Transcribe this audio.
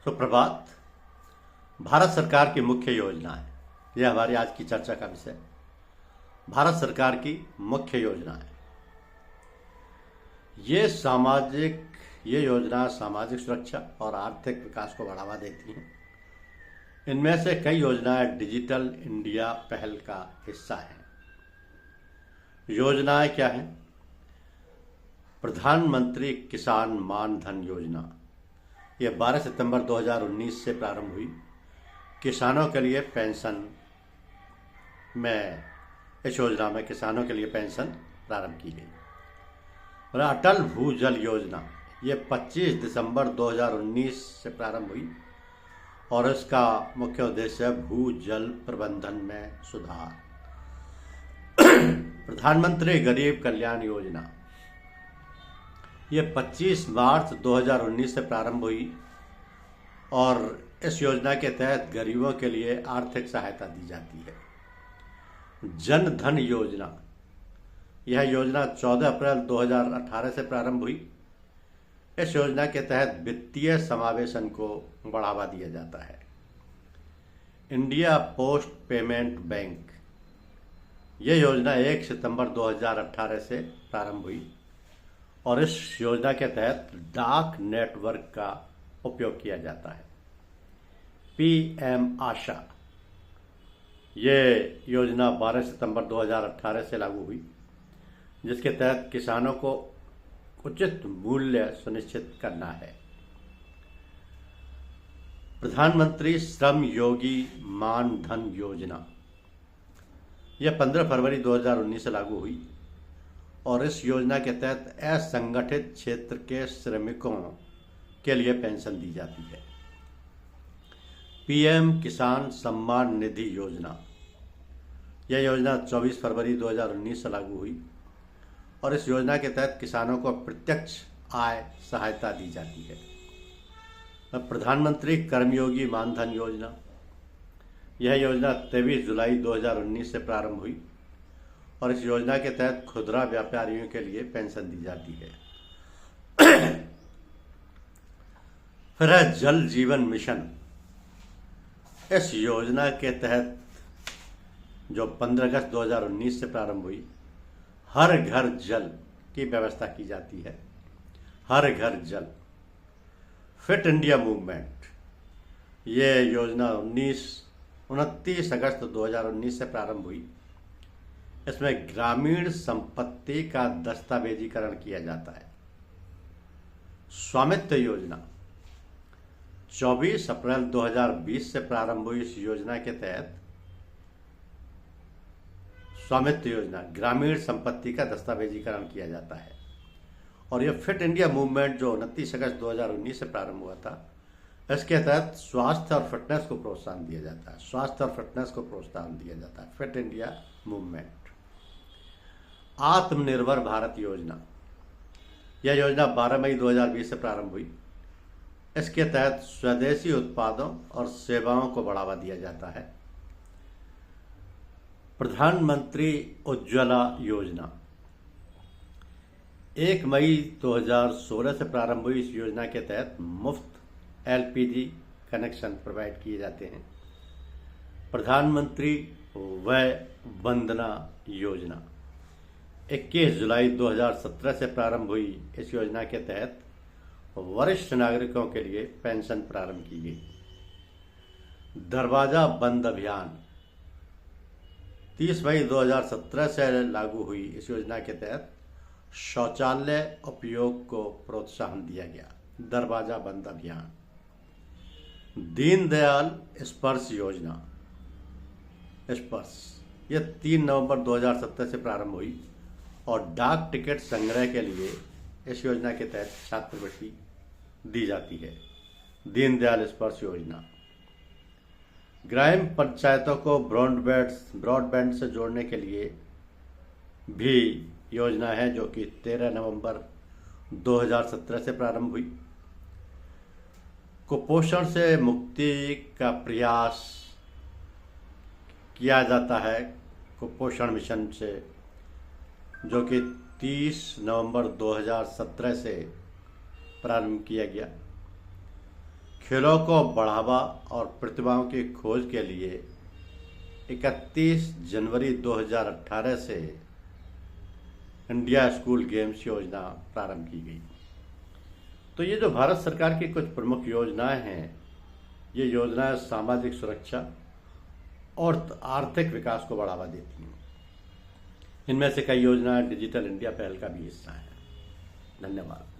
सुप्रभात। भारत सरकार की मुख्य योजना है, यह हमारी आज की चर्चा का विषय। भारत सरकार की मुख्य योजना है। ये योजना सामाजिक सुरक्षा और आर्थिक विकास को बढ़ावा देती हैं। इनमें से कई योजनाएं डिजिटल इंडिया पहल का हिस्सा हैं। योजनाएं क्या हैं? प्रधानमंत्री किसान मान धन योजना, यह 12 सितंबर 2019 से प्रारंभ हुई। किसानों के लिए पेंशन में इस योजना में किसानों के लिए पेंशन प्रारंभ की गई। और अटल भूजल योजना, ये 25 दिसंबर 2019 से प्रारंभ हुई और इसका मुख्य उद्देश्य है भूजल प्रबंधन में सुधार। प्रधानमंत्री गरीब कल्याण योजना, ये 25 मार्च 2019 से प्रारंभ हुई और इस योजना के तहत गरीबों के लिए आर्थिक सहायता दी जाती है। जन धन योजना, यह योजना 14 अप्रैल 2018 से प्रारंभ हुई। इस योजना के तहत वित्तीय समावेशन को बढ़ावा दिया जाता है। इंडिया पोस्ट पेमेंट बैंक, यह योजना 1 सितंबर 2018 से प्रारंभ हुई और इस योजना के तहत डाक नेटवर्क का उपयोग किया जाता है। पीएम आशा, ये योजना 12 सितंबर 2018 से लागू हुई, जिसके तहत किसानों को उचित मूल्य सुनिश्चित करना है। प्रधानमंत्री श्रम योगी मान धन योजना, यह 15 फरवरी 2019 से लागू हुई और इस योजना के तहत असंगठित क्षेत्र के श्रमिकों के लिए पेंशन दी जाती है। पीएम किसान सम्मान निधि योजना, यह योजना 24 फरवरी 2019 से लागू हुई और इस योजना के तहत किसानों को प्रत्यक्ष आय सहायता दी जाती है। प्रधानमंत्री कर्मयोगी मानधन योजना, यह योजना 23 जुलाई 2019 से प्रारंभ हुई और इस योजना के तहत खुदरा व्यापारियों के लिए पेंशन दी जाती है। फिर है जल जीवन मिशन। इस योजना के तहत जो 15 अगस्त 2019 से प्रारंभ हुई, हर घर जल की व्यवस्था की जाती है। हर घर जल। फिट इंडिया मूवमेंट, ये योजना 29 अगस्त 2019 से प्रारंभ हुई। इसमें ग्रामीण संपत्ति का दस्तावेजीकरण किया जाता है। स्वामित्व योजना 24 अप्रैल 2020 से प्रारंभ हुई। इस योजना के तहत स्वामित्व योजना ग्रामीण संपत्ति का दस्तावेजीकरण किया जाता है। और यह फिट इंडिया मूवमेंट जो 29 अगस्त 2019 से प्रारंभ हुआ था, इसके तहत स्वास्थ्य और फिटनेस को प्रोत्साहन दिया जाता है। स्वास्थ्य और फिटनेस को प्रोत्साहन दिया जाता है। Fit India movement. आत्मनिर्भर भारत योजना, यह योजना 12 मई 2020 से प्रारंभ हुई। इसके तहत स्वदेशी उत्पादों और सेवाओं को बढ़ावा दिया जाता है। प्रधानमंत्री उज्ज्वला योजना 1 मई 2016 से प्रारंभ हुई। इस योजना के तहत मुफ्त एलपीजी कनेक्शन प्रोवाइड किए जाते हैं। प्रधानमंत्री वय वंदना योजना 21 जुलाई 2017 से प्रारंभ हुई। इस योजना के तहत वरिष्ठ नागरिकों के लिए पेंशन प्रारंभ की गई। दरवाजा बंद अभियान 30 मई 2017 से लागू हुई। इस योजना के तहत शौचालय उपयोग को प्रोत्साहन दिया गया। दरवाजा बंद अभियान। दीनदयाल स्पर्श योजना, स्पर्श, यह 3 नवंबर 2017 से प्रारंभ हुई और डाक टिकट संग्रह के लिए इस योजना के तहत छात्रवृत्ति दी जाती है। दीनदयाल स्पर्श योजना। ग्राम पंचायतों को ब्रॉडबैंड से जोड़ने के लिए भी योजना है, जो कि 13 नवंबर 2017 से प्रारंभ हुई। कुपोषण से मुक्ति का प्रयास किया जाता है कुपोषण मिशन से, जो कि 30 नवंबर 2017 से प्रारंभ किया गया। खेलों को बढ़ावा और प्रतिभाओं की खोज के लिए 31 जनवरी 2018 से इंडिया स्कूल गेम्स योजना प्रारंभ की गई। तो ये जो भारत सरकार की कुछ प्रमुख योजनाएं हैं, ये योजनाएं सामाजिक सुरक्षा और आर्थिक विकास को बढ़ावा देती हैं। इनमें से कई योजनाएं डिजिटल इंडिया पहल का भी हिस्सा हैं। धन्यवाद।